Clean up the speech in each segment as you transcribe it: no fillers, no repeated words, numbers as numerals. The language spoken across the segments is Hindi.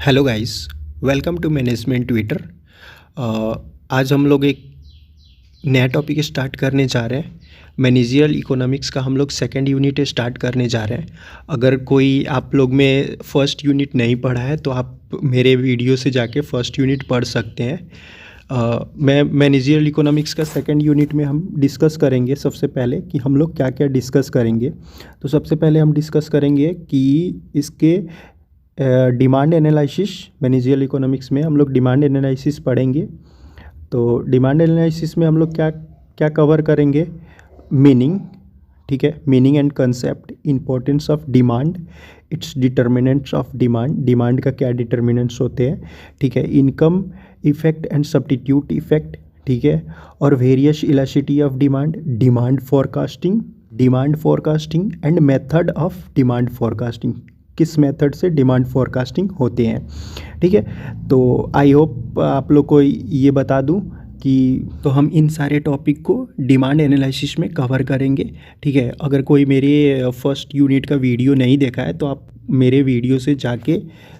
Hello guys, welcome to management Twitter. आज हम लोग एक नया टॉपिक स्टार्ट करने जा रहे हैं। मैनेजरियल इकोनॉमिक्स का हम लोग सेकंड यूनिट स्टार्ट करने जा रहे हैं। अगर कोई आप लोग में फर्स्ट यूनिट नहीं पढ़ा है तो आप मेरे वीडियो से जाके फर्स्ट यूनिट पढ़ सकते हैं। मैं मैनेजरियल इकोनॉमिक्स का सेकंड यूनिट में हम डिस्कस करेंगे। सबसे पहले कि हम लोग क्या क्या डिस्कस करेंगे, तो सबसे पहले हम डिस्कस करेंगे कि इसके डिमांड एनालिसिस। मैनेजरियल इकोनॉमिक्स में हम लोग डिमांड एनालिसिस पढ़ेंगे। तो डिमांड एनालिसिस में हम लोग क्या क्या कवर करेंगे? मीनिंग, ठीक है, meaning and concept, importance of demand, it's determinants of demand, demand का क्या डिटर्मिनेंट्स होते हैं, ठीक है, income effect and substitute effect, ठीक है, और various elasticity of demand, demand forecasting and method of demand forecasting, किस मेथड से डिमांड फोरकास्टिंग होते हैं, ठीक है। तो आई होप आप लोग को ये बता दूं कि तो हम इन सारे टॉपिक को डिमांड एनालिसिस में कवर करेंगे, ठीक है। अगर कोई मेरे फर्स्ट यूनिट का वीडियो नहीं देखा है तो आप मेरे वीडियो से जाके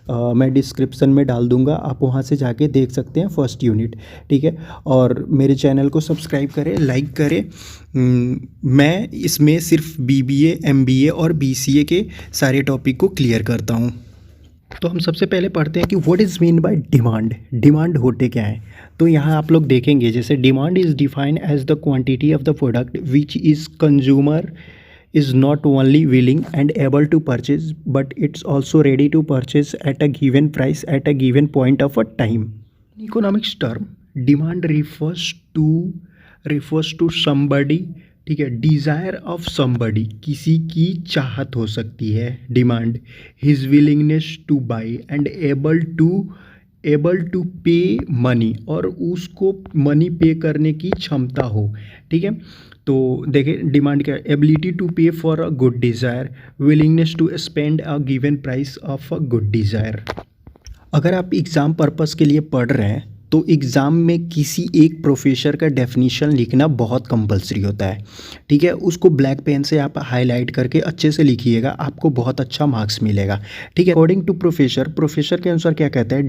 मैं डिस्क्रिप्शन में डाल दूंगा, आप वहां से जाके देख सकते हैं फर्स्ट यूनिट, ठीक है। और मेरे चैनल को सब्सक्राइब करें, लाइक करें। मैं इसमें सिर्फ बीबीए, एमबीए और बीसीए के सारे टॉपिक को क्लियर करता हूँ। तो हम सबसे पहले पढ़ते हैं कि what is mean by demand. Demand होते क्या है? तो यहाँ आप लोग देखेंगे, जैसे demand is defined as the quantity of the product which is consumer is not only willing and able to purchase but it's also ready to purchase at a given price at a given point of a time. In economics term, demand refers to somebody, ठीक है, डिज़ायर ऑफ समबडी, किसी की चाहत हो सकती है demand, his willingness to buy and able to pay money, और उसको मनी पे करने की क्षमता हो, ठीक है। तो देखिए डिमांड क्या है? Ability to pay for a good desire, willingness to spend a given price of a good desire. अगर आप एग्ज़ाम पर्पस के लिए पढ़ रहे हैं तो एग्ज़ाम में किसी एक प्रोफेसर का डेफिनेशन लिखना बहुत कंपलसरी होता है, ठीक है। उसको ब्लैक पेन से आप हाईलाइट करके अच्छे से लिखिएगा, आपको बहुत अच्छा मार्क्स मिलेगा, ठीक है। अकॉर्डिंग टू प्रोफेसर के अनुसार क्या कहता है?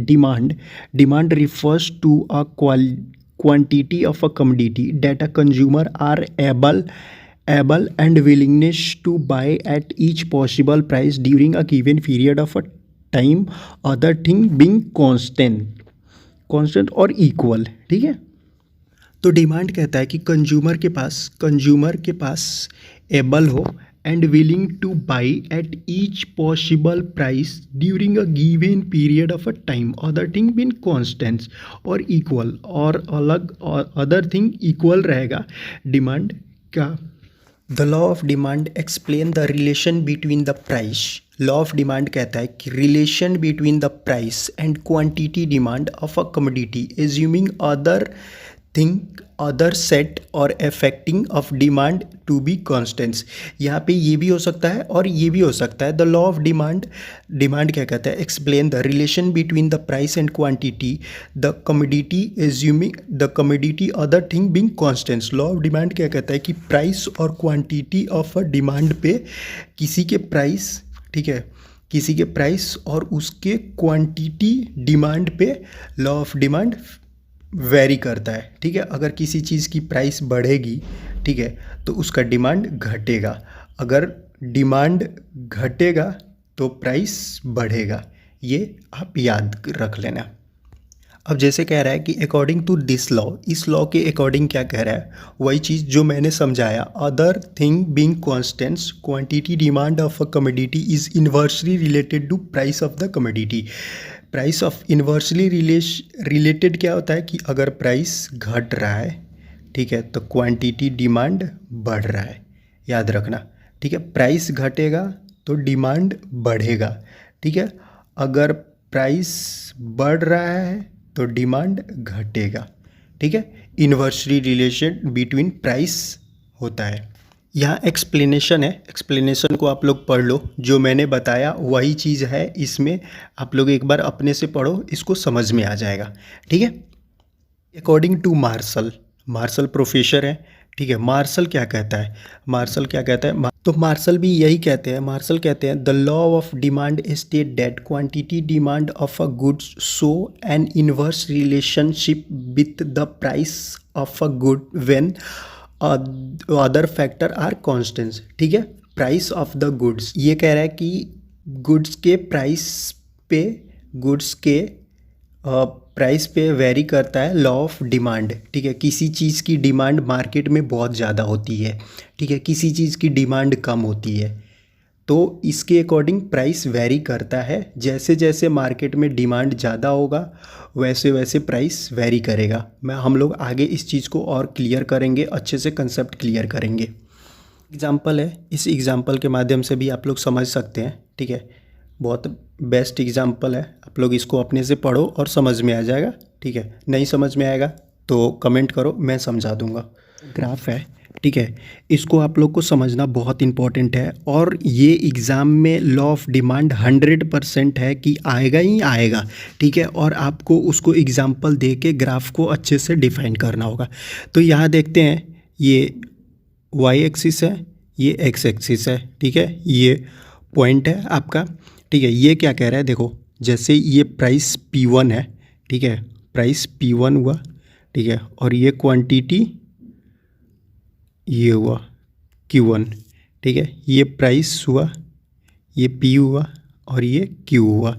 Demand refers to a quantity of a commodity that a consumer are able and willingness to buy at each possible price during a given period of a time, other thing being constant और equal, ठीक है। तो डिमांड कहता है कि कंज्यूमर के पास एबल हो and willing to buy at each possible price during a given period of a time, other thing being constant और equal, और अलग और other thing equal रहेगा डिमांड का। The law of demand explain the relation between the price. Law of demand कहता है कि relation between the price and quantity demand of a commodity assuming other set और affecting of demand to be constants। यहाँ पे ये भी हो सकता है और ये भी हो सकता है। The law of demand क्या कहता है? Explain the relation between the price and quantity, the commodity assuming the commodity other thing being constants। law of demand क्या कहता है कि प्राइस और क्वांटिटी ऑफ अ डिमांड पे किसी के प्राइस, ठीक है, किसी के प्राइस और उसके क्वांटिटी डिमांड पे लॉ ऑफ डिमांड वेरी करता है, ठीक है। अगर किसी चीज़ की प्राइस बढ़ेगी, ठीक है, तो उसका डिमांड घटेगा, अगर डिमांड घटेगा तो प्राइस बढ़ेगा, ये आप याद रख लेना। अब जैसे कह रहा है कि अकॉर्डिंग टू दिस लॉ, इस लॉ के अकॉर्डिंग क्या कह रहा है? वही चीज़ जो मैंने समझाया, other thing being constants, quantity demand of a commodity is inversely related to price of the commodity. Price of inversely related क्या होता है कि अगर प्राइस घट रहा है, ठीक है, तो क्वांटिटी डिमांड बढ़ रहा है, याद रखना, ठीक है। प्राइस घटेगा तो डिमांड बढ़ेगा, ठीक है। अगर प्राइस बढ़ रहा है तो डिमांड घटेगा, ठीक है। इन्वर्सली रिलेशन बिटवीन प्राइस होता है। यहाँ एक्सप्लेनेशन है, एक्सप्लेनेशन को आप लोग पढ़ लो, जो मैंने बताया वही चीज़ है इसमें, आप लोग एक बार अपने से पढ़ो, इसको समझ में आ जाएगा, ठीक है। अकॉर्डिंग टू मार्शल प्रोफेसर है, ठीक है। मार्शल क्या कहता है? तो मार्शल भी यही कहते हैं, मार्शल कहते हैं the law of demand state that quantity demand of a goods show an inverse relationship with the price of a good when other factor are constants. ठीक है, प्राइस ऑफ द गुड्स ये कह रहा है कि गुड्स के प्राइस पे गुड्स के प्राइस पे वेरी करता है लॉ ऑफ डिमांड। ठीक है, किसी चीज़ की डिमांड मार्केट में बहुत ज़्यादा होती है, ठीक है, किसी चीज़ की डिमांड कम होती है, तो इसके अकॉर्डिंग प्राइस वेरी करता है। जैसे जैसे मार्केट में डिमांड ज़्यादा होगा वैसे वैसे प्राइस वेरी करेगा। हम लोग आगे इस चीज़ को और क्लियर करेंगे, अच्छे से कंसेप्ट क्लियर करेंगे। एग्जाम्पल है, इस एग्जाम्पल के माध्यम से भी आप लोग समझ सकते हैं। ठीक है, बहुत बेस्ट एग्जाम्पल है, आप लोग इसको अपने से पढ़ो और समझ में आ जाएगा। ठीक है, नहीं समझ में आएगा तो कमेंट करो, मैं समझा दूंगा। ग्राफ है, ठीक है, इसको आप लोग को समझना बहुत इंपॉर्टेंट है और ये एग्ज़ाम में लॉ ऑफ डिमांड 100% है कि आएगा ही आएगा। ठीक है, और आपको उसको एग्जाम्पल दे के ग्राफ को अच्छे से डिफाइन करना होगा। तो यहाँ देखते हैं, ये वाई एक्सिस है, ये एक्स एक्सिस है। ठीक है, ये पॉइंट है आपका। ठीक है, ये क्या कह रहा है, देखो जैसे ये प्राइस P1 है, ठीक है, प्राइस P1 हुआ, ठीक है, और ये क्वांटिटी ये हुआ Q1। ठीक है, ये प्राइस हुआ, ये P हुआ और ये Q हुआ।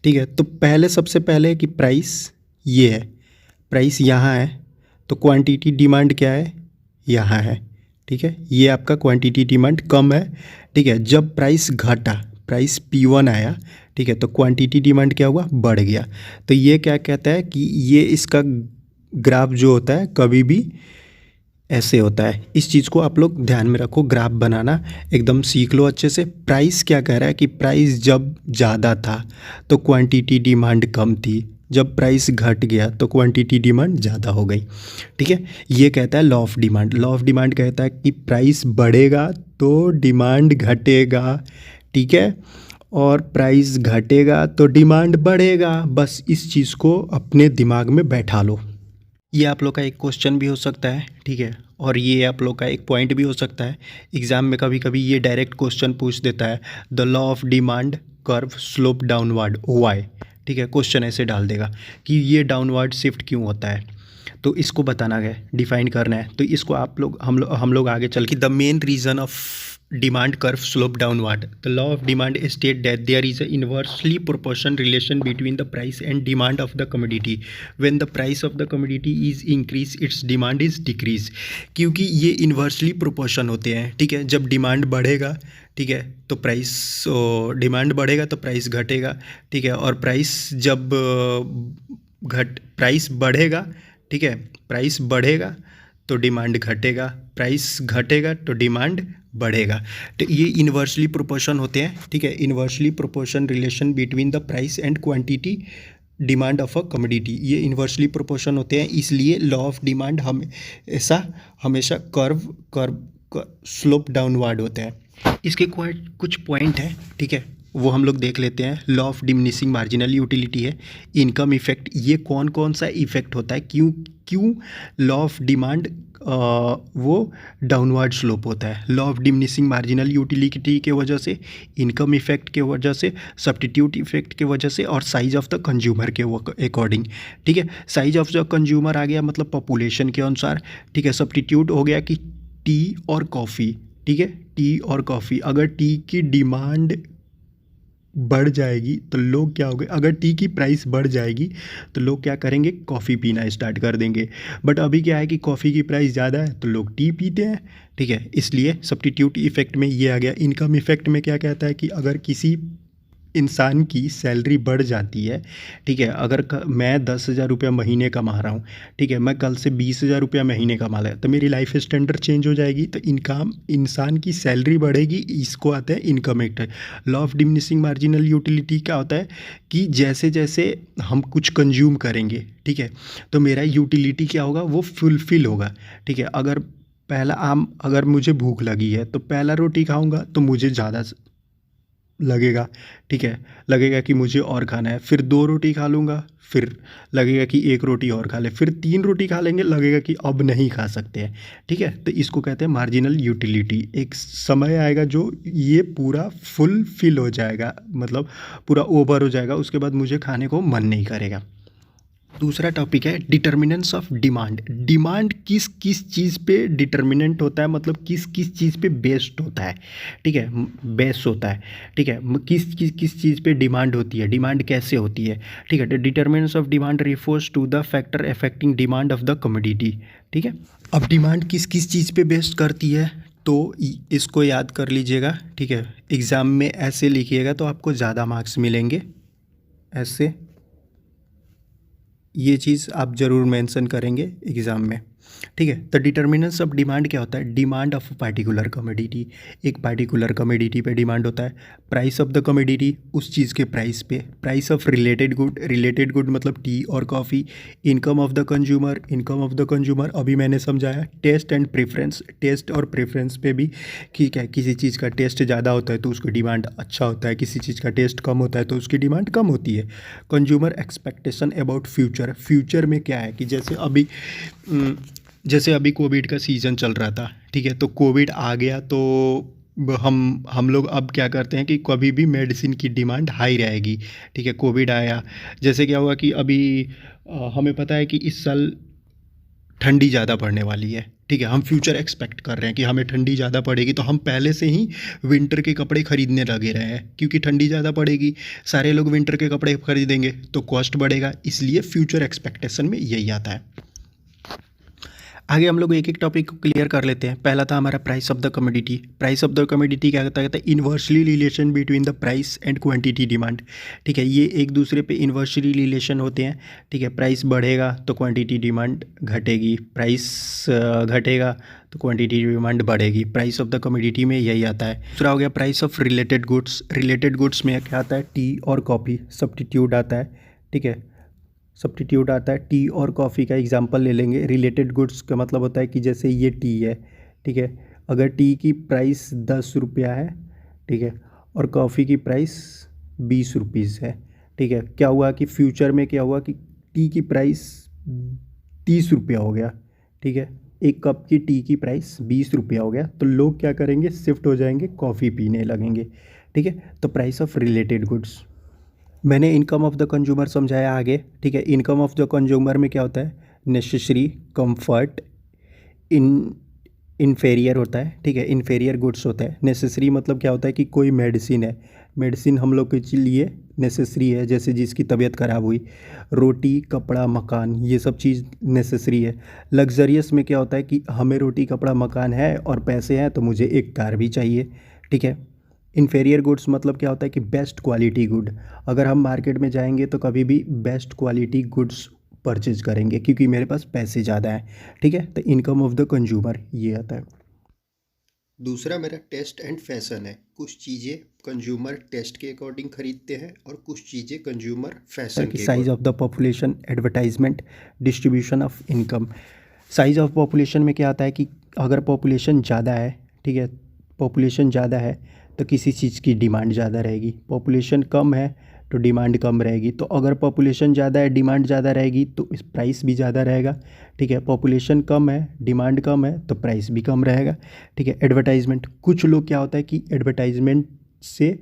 ठीक है, तो पहले सबसे पहले कि प्राइस ये है, प्राइस यहाँ है, तो क्वांटिटी डिमांड क्या है, यहाँ है। ठीक है, ये आपका क्वांटिटी डिमांड कम है। ठीक है, जब प्राइस घटा, प्राइस P1 आया, ठीक है, तो क्वांटिटी डिमांड क्या हुआ, बढ़ गया। तो ये क्या कहता है कि ये इसका ग्राफ जो होता है कभी भी ऐसे होता है। इस चीज़ को आप लोग ध्यान में रखो, ग्राफ बनाना एकदम सीख लो अच्छे से। प्राइस क्या कह रहा है कि प्राइस जब ज़्यादा था तो क्वांटिटी डिमांड कम थी, जब प्राइस घट गया तो क्वांटिटी डिमांड ज़्यादा हो गई। ठीक है, ये कहता है law of demand. Law of demand कहता है कि प्राइस बढ़ेगा तो डिमांड घटेगा। ठीक है, और प्राइस घटेगा तो डिमांड बढ़ेगा। बस इस चीज़ को अपने दिमाग में बैठा लो। ये आप लोग का एक क्वेश्चन भी हो सकता है। ठीक है, और ये आप लोग का एक पॉइंट भी हो सकता है। एग्ज़ाम में कभी कभी ये डायरेक्ट क्वेश्चन पूछ देता है, the law of demand curve slope downward why. ठीक है, क्वेश्चन ऐसे डाल देगा कि ये डाउनवर्ड शिफ्ट क्यों होता है, तो इसको बताना है, डिफाइन करना है। तो इसको आप लोग हम लोग आगे चल के the main reason of demand curve slope downward. The law of demand state that there is a inversely proportional relation between the price and demand of the commodity. When the price of the commodity is increase, its demand is decrease. क्योंकि ये इन्वर्सली प्रोपोर्शन होते हैं। ठीक है, जब डिमांड बढ़ेगा, ठीक है, तो प्राइस डिमांड बढ़ेगा तो प्राइस घटेगा। ठीक है, और प्राइस जब प्राइस बढ़ेगा, ठीक है, प्राइस बढ़ेगा तो डिमांड घटेगा, प्राइस घटेगा तो डिमांड बढ़ेगा। तो ये इन्वर्सली प्रोपोर्शन होते हैं। ठीक है, inversely proportion relation between the price and quantity demand of a commodity, ये इन्वर्सली प्रोपोर्शन होते हैं। इसलिए लॉ ऑफ डिमांड हमेशा कर्व स्लोप डाउनवर्ड होता है। इसके कुछ पॉइंट है, ठीक है, वो हम लोग देख लेते हैं। Law of diminishing marginal utility है, इनकम इफेक्ट, ये कौन कौन सा इफेक्ट होता है, क्यों लॉ ऑफ डिमांड वो डाउनवर्ड स्लोप होता है। Law of diminishing marginal utility के वजह से, इनकम इफेक्ट के वजह से, सब्स्टिट्यूट इफेक्ट के वजह से, और साइज ऑफ द कंज्यूमर के अकॉर्डिंग। ठीक है, साइज ऑफ द कंज्यूमर आ गया मतलब पॉपुलेशन के अनुसार। ठीक है, सब्स्टिट्यूट हो गया कि टी और कॉफ़ी। ठीक है, टी और कॉफ़ी, अगर टी की डिमांड बढ़ जाएगी तो लोग क्या होंगे, अगर टी की प्राइस बढ़ जाएगी तो लोग क्या करेंगे, कॉफ़ी पीना स्टार्ट कर देंगे। बट अभी क्या है कि कॉफ़ी की प्राइस ज़्यादा है तो लोग टी पीते हैं। ठीक है, इसलिए सब्स्टिट्यूट इफेक्ट में ये आ गया। इनकम इफेक्ट में क्या कहता है कि अगर किसी इंसान की सैलरी बढ़ जाती है, ठीक है, अगर मैं 10,000 रुपया महीने कमा रहा हूँ, ठीक है, मैं कल से 20,000 रुपया महीने कमा लिया तो मेरी लाइफ स्टैंडर्ड चेंज हो जाएगी। तो इंसान की सैलरी बढ़ेगी, इसको आता है income effect. Law of diminishing marginal utility क्या होता है कि जैसे जैसे हम कुछ कंज्यूम करेंगे, ठीक है, तो मेरा यूटिलिटी क्या होगा, वो फुलफिल होगा। ठीक है, अगर मुझे भूख लगी है तो पहला रोटी खाऊंगा तो मुझे ज़्यादा लगेगा, ठीक है, लगेगा कि मुझे और खाना है, फिर 2 रोटी खा लूँगा, फिर लगेगा कि 1 रोटी और खा लें, फिर 3 रोटी खा लेंगे, लगेगा कि अब नहीं खा सकते हैं, ठीक है। तो इसको कहते हैं मार्जिनल यूटिलिटी। एक समय आएगा जो ये पूरा फुलफ़िल हो जाएगा, मतलब पूरा ओवर हो जाएगा, उसके बाद मुझे खाने को मन नहीं करेगा। दूसरा टॉपिक है डिटर्मिनेंट्स ऑफ डिमांड। डिमांड किस किस चीज़ पे डिटर्मिनेंट होता है, मतलब किस किस चीज़ पे बेस्ड होता है, ठीक है, बेस होता है, ठीक है, किस किस किस चीज़ पे डिमांड होती है, डिमांड कैसे होती है, ठीक है। Determinants of demand refers to the factor affecting demand of the commodity, ठीक है। अब डिमांड किस किस चीज़ पे बेस्ड करती है, तो इसको याद कर लीजिएगा, ठीक है। एग्ज़ाम में ऐसे लिखिएगा तो आपको ज़्यादा मार्क्स मिलेंगे, ऐसे ये चीज़ आप ज़रूर मेंशन करेंगे एग्ज़ाम में, ठीक है। तो डिटर्मिनेंट्स ऑफ डिमांड क्या होता है, डिमांड ऑफ पार्टिकुलर कमोडिटी, एक पार्टिकुलर कमोडिटी पे डिमांड होता है। प्राइस ऑफ द कमोडिटी, उस चीज़ के प्राइस पे। प्राइस ऑफ रिलेटेड गुड मतलब टी और coffee. Income of the consumer, income of the consumer अभी मैंने समझाया। टेस्ट एंड प्रेफरेंस, टेस्ट और प्रेफरेंस पे भी ठीक है, किसी चीज़ का टेस्ट ज़्यादा होता है तो उसकी डिमांड अच्छा होता है, किसी चीज़ का टेस्ट कम होता है तो उसकी डिमांड कम होती है। Consumer expectation about future, future में क्या है कि जैसे अभी कोविड का सीज़न चल रहा था, ठीक है, तो कोविड आ गया तो हम लोग अब क्या करते हैं कि कभी भी मेडिसिन की डिमांड हाई रहेगी, ठीक है। कोविड आया, जैसे क्या हुआ कि अभी हमें पता है कि इस साल ठंडी ज़्यादा पड़ने वाली है, ठीक है, हम फ्यूचर एक्सपेक्ट कर रहे हैं कि हमें ठंडी ज़्यादा पड़ेगी, तो हम पहले से ही विंटर के कपड़े खरीदने लगे रहे हैं, क्योंकि ठंडी ज़्यादा पड़ेगी, सारे लोग विंटर के कपड़े खरीदेंगे तो कॉस्ट बढ़ेगा, इसलिए फ्यूचर एक्सपेक्टेशन में यही आता है। आगे हम लोग एक एक टॉपिक को क्लियर कर लेते हैं। पहला था हमारा price of the commodity. Price of the commodity क्या कहता है inversely relation between the price and quantity demand, ठीक है। ये एक दूसरे पे इन्वर्सली रिलेशन होते हैं, ठीक है। प्राइस बढ़ेगा तो क्वांटिटी डिमांड घटेगी, प्राइस घटेगा तो क्वांटिटी डिमांड बढ़ेगी। प्राइस ऑफ द कमोडिटी में यही आता है। दूसरा हो गया price of related goods. Related goods में क्या आता है, टी और कॉफ़ी सब्स्टिट्यूट आता है, ठीक है, सब्स्टिट्यूट आता है। टी और कॉफ़ी का एग्जांपल ले लेंगे। रिलेटेड गुड्स का मतलब होता है कि जैसे ये टी है, ठीक है, अगर टी की प्राइस 10 रुपया है, ठीक है, और कॉफ़ी की प्राइस 20 रुपीज़ है, ठीक है, क्या हुआ कि फ्यूचर में क्या हुआ कि टी की प्राइस 30 रुपया हो गया, ठीक है, एक कप की टी की प्राइस 20 रुपया हो गया, तो लोग क्या करेंगे, शिफ्ट हो जाएंगे, कॉफ़ी पीने लगेंगे, ठीक है। तो प्राइस ऑफ रिलेटेड गुड्स। मैंने इनकम ऑफ द कंज्यूमर समझाया आगे, ठीक है। इनकम ऑफ द कंज्यूमर में क्या होता है, नेसेसरी, कंफर्ट, इन इन्फेरियर होता है, ठीक है, इन्फेरियर गुड्स होता है। नेसेसरी मतलब क्या होता है कि कोई मेडिसिन है, मेडिसिन हम लोग के लिए नेसेसरी है, जैसे जिसकी तबीयत ख़राब हुई। रोटी, कपड़ा, मकान, ये सब चीज़ नेसेसरी है। लग्जरियस में क्या होता है कि हमें रोटी, कपड़ा, मकान है और पैसे हैं तो मुझे एक कार भी चाहिए, ठीक है। इन्फेरियर गुड्स मतलब क्या होता है कि बेस्ट क्वालिटी गुड। अगर हम मार्केट में जाएंगे तो कभी भी बेस्ट क्वालिटी गुड्स परचेज करेंगे क्योंकि मेरे पास पैसे ज़्यादा हैं, ठीक है। तो इनकम ऑफ द कंज्यूमर ये आता है। दूसरा मेरा टेस्ट एंड फैशन है। कुछ चीज़ें कंज्यूमर टेस्ट के अकॉर्डिंग खरीदते हैं और कुछ चीज़ें कंज्यूमर फैशन के। Size of the population, advertisement, distribution of income. Size of population में क्या आता है कि अगर पॉपुलेशन ज़्यादा है, ठीक है, पॉपुलेशन ज़्यादा है तो किसी चीज़ की डिमांड ज़्यादा रहेगी। पॉपुलेशन कम है तो डिमांड कम रहेगी। तो अगर पॉपुलेशन ज़्यादा है, डिमांड ज़्यादा रहेगी तो इस प्राइस भी ज़्यादा रहेगा, ठीक है। पॉपुलेशन कम है, डिमांड कम है तो प्राइस भी कम रहेगा, ठीक है। एडवर्टाइजमेंट, कुछ लोग क्या होता है कि एडवर्टाइजमेंट से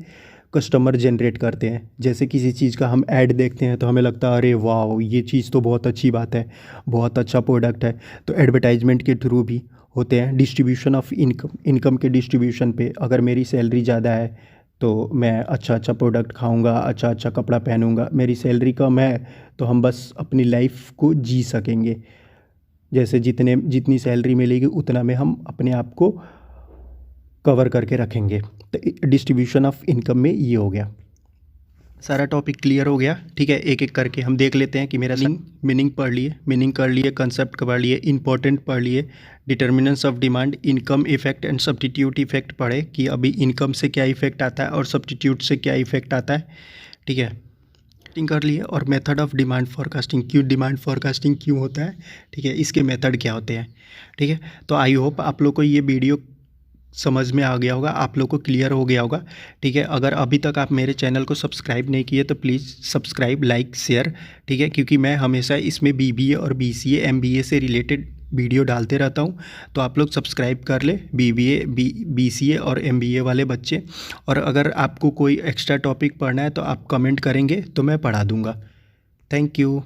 कस्टमर जनरेट करते हैं। जैसे किसी चीज़ का हम ऐड देखते हैं तो हमें लगता है अरे वाह ये चीज़ तो बहुत अच्छी बात है, बहुत अच्छा प्रोडक्ट है, तो एडवर्टाइजमेंट के थ्रू भी होते हैं। डिस्ट्रीब्यूशन ऑफ इनकम, इनकम के डिस्ट्रीब्यूशन पे, अगर मेरी सैलरी ज़्यादा है तो मैं अच्छा अच्छा प्रोडक्ट खाऊंगा, अच्छा अच्छा कपड़ा पहनूंगा। मेरी सैलरी कम है तो हम बस अपनी लाइफ को जी सकेंगे, जैसे जितनी सैलरी मिलेगी उतना में हम अपने आप को कवर करके रखेंगे। तो डिस्ट्रीब्यूशन ऑफ इनकम में ये हो गया। सारा टॉपिक क्लियर हो गया, ठीक है। एक एक करके हम देख लेते हैं कि मेरा मीनिंग पढ़ लिए, मीनिंग कर लिए, कंसेप्ट पढ़ लिए, इंपॉर्टेंट पढ़ लिए, determinants of demand, income effect and substitute effect पढ़े कि अभी इनकम से क्या इफेक्ट आता है और सब्स्टिट्यूट से क्या इफेक्ट आता है, ठीक है, कर लिए। और मेथड ऑफ डिमांड फोरकास्टिंग, क्यों डिमांड फोरकास्टिंग क्यों होता है, ठीक है, इसके मेथड क्या होते हैं, ठीक है। तो आई होप आप लोग को ये वीडियो समझ में आ गया होगा, आप लोग को क्लियर हो गया होगा। ठीक है, अगर अभी तक आप मेरे चैनल को सब्सक्राइब नहीं किए तो प्लीज़ सब्सक्राइब, लाइक, शेयर। ठीक है, क्योंकि मैं हमेशा इसमें बीबीए और बीसीए एमबीए से रिलेटेड वीडियो डालते रहता हूँ, तो आप लोग सब्सक्राइब कर ले, बीबीए बीसीए और एमबीए वाले बच्चे। और अगर आपको कोई एक्स्ट्रा टॉपिक पढ़ना है तो आप कमेंट करेंगे तो मैं पढ़ा दूँगा। Thank you.